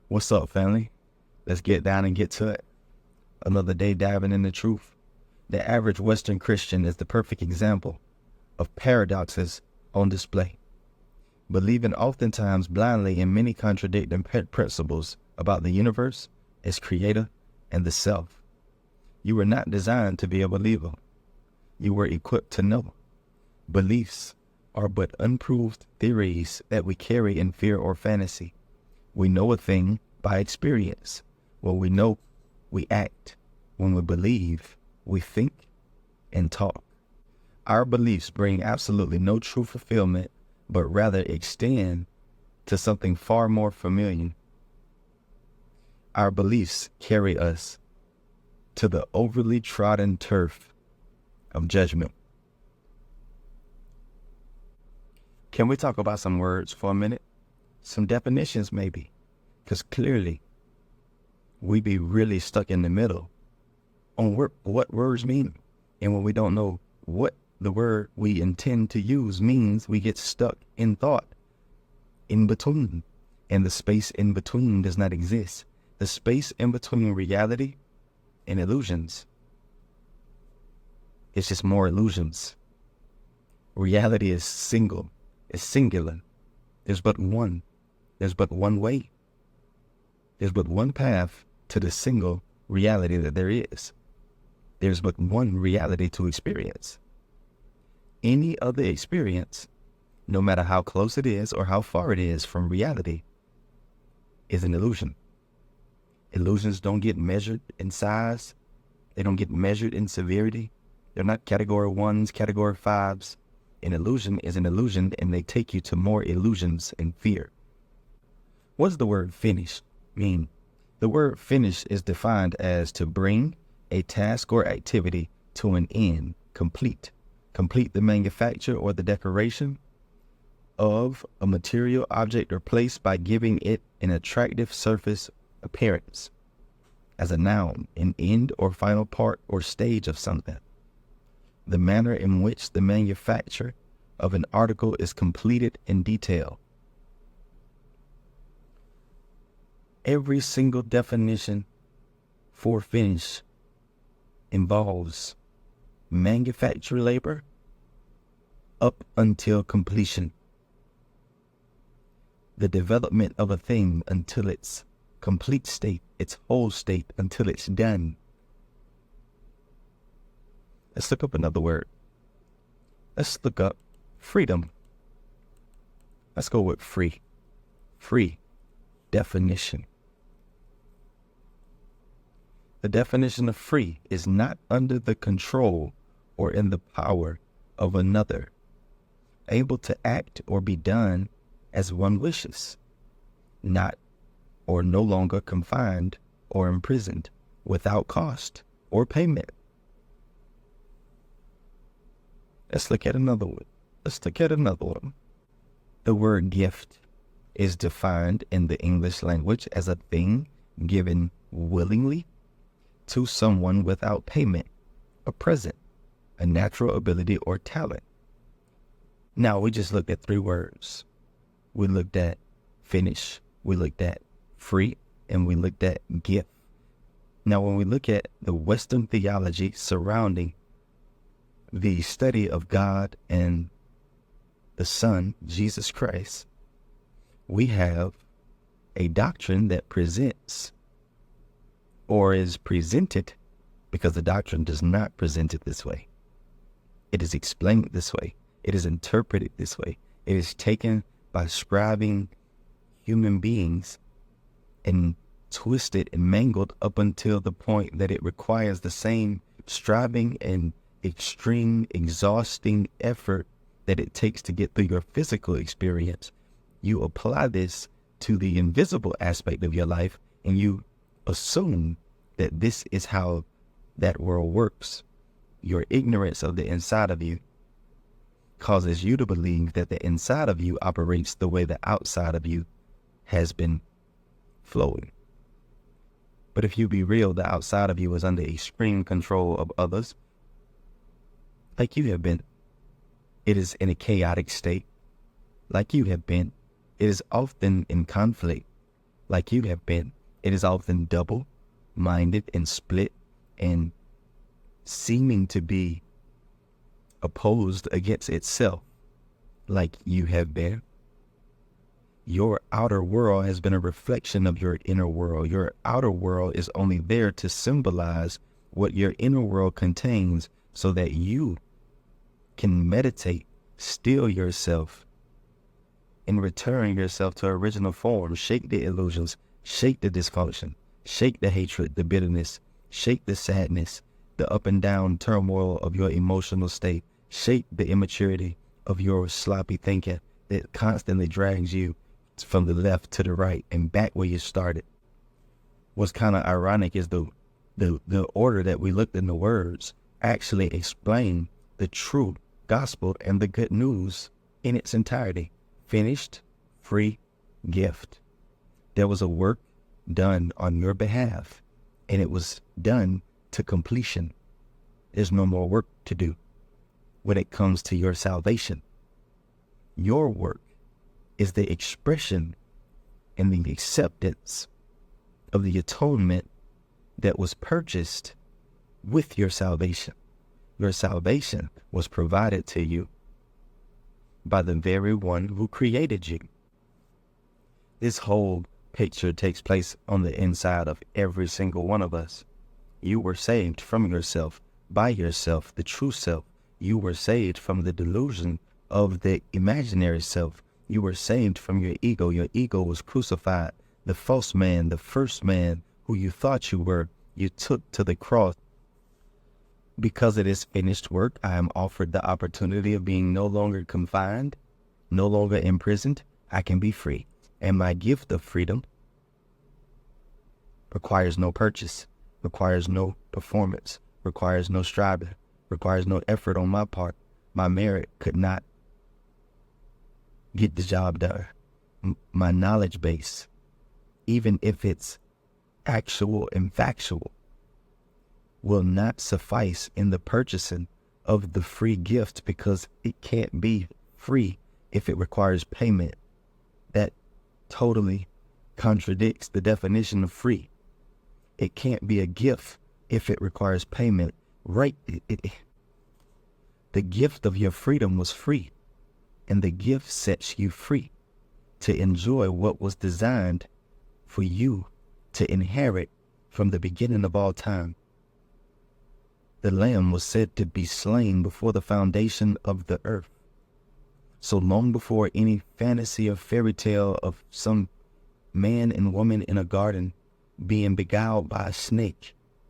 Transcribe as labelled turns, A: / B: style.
A: What's up, family? Let's get down and get to it. Another day diving into truth. The average Western Christian is the perfect example of paradoxes on display, believing oftentimes blindly in many contradicting principles about the universe, its creator, and the self. You were not designed to be a believer. You were equipped to know. Beliefs are but unproved theories that we carry in fear or fantasy. We know a thing by experience. When we know, we act. When we believe, we think and talk. Our beliefs bring absolutely no true fulfillment, but rather extend to something far more familiar. Our beliefs carry us to the overly trodden turf of judgment. Can we talk about some words for a minute? Some definitions maybe, because clearly we be really stuck in the middle on what words mean. And when we don't know what the word we intend to use means, we get stuck in thought in between. And the space in between does not exist. The space in between reality and illusions is just more illusions. Reality is single, it's singular. There's but one. There's but one way. There's but one path to the single reality that there is. There's but one reality to experience. Any other experience, no matter how close it is or how far it is from reality, is an illusion. Illusions don't get measured in size. They don't get measured in severity. They're not category 1s, category 5s. An illusion is an illusion, and they take you to more illusions and fear. What does the word finish mean? The word finish is defined as to bring a task or activity to an end, complete. Complete the manufacture or the decoration of a material, object, or place by giving it an attractive surface appearance. As a noun, an end or final part or stage of something. The manner in which the manufacture of an article is completed in detail. Every single definition for finish involves manufacture labor up until completion. The development of a thing until its complete state, its whole state, until it's done. Let's look up another word. Let's look up freedom. Let's go with free. Free definition. The definition of free is not under the control or in the power of another, able to act or be done as one wishes, not or no longer confined or imprisoned without cost or payment. Let's look at another one. The word gift is defined in the English language as a thing given willingly to someone without payment, a present, a natural ability or talent. Now, we just looked at 3 words. We looked at finish, we looked at free, and we looked at gift. Now, when we look at the Western theology surrounding the study of God and the Son, Jesus Christ, we have a doctrine that presents or is presented, because the doctrine does not present it this way. It is explained this way. It is interpreted this way. It is taken by scribing human beings and twisted and mangled up until the point that it requires the same striving and extreme, exhausting effort that it takes to get through your physical experience. You apply this to the invisible aspect of your life, and you assume that this is how that world works. Your ignorance of the inside of you causes you to believe that the inside of you operates the way the outside of you has been flowing. But if you be real, the outside of you is under extreme control of others, like you have been. It is in a chaotic state, like you have been. It is often in conflict, like you have been. It is often double-minded and split and seeming to be opposed against itself, like you have been. Your outer world has been a reflection of your inner world. Your outer world is only there to symbolize what your inner world contains so that you can meditate, still yourself, and return yourself to original form. Shake the illusions, shake the dysfunction, shake the hatred, the bitterness, shake the sadness, the up and down turmoil of your emotional state, shake the immaturity of your sloppy thinking that constantly drags you from the left to the right and back where you started. What's kind of ironic is the order that we looked in the words actually explain the true gospel and the good news in its entirety. Finished, free gift. There was a work done on your behalf, and it was done to completion. There's no more work to do when it comes to your salvation. Your work is the expression and the acceptance of the atonement that was purchased with your salvation. Your salvation was provided to you by the very one who created you. This whole picture takes place on the inside of every single one of us. You were saved from yourself, by yourself, the true self. You were saved from the delusion of the imaginary self. You were saved from your ego. Your ego was crucified. The false man, the first man who you thought you were, you took to the cross. Because it is finished work, I am offered the opportunity of being no longer confined, no longer imprisoned. I can be free. And my gift of freedom requires no purchase, requires no performance, requires no striving, requires no effort on my part. My merit could not get the job done. My knowledge base, even if it's actual and factual, will not suffice in the purchasing of the free gift, because it can't be free if it requires payment. That totally contradicts the definition of free. It can't be a gift if it requires payment. Right? The gift of your freedom was free, and the gift sets you free to enjoy what was designed for you to inherit from the beginning of all time. The Lamb was said to be slain before the foundation of the earth. So long before any fantasy or fairy tale of some man and woman in a garden being beguiled by a snake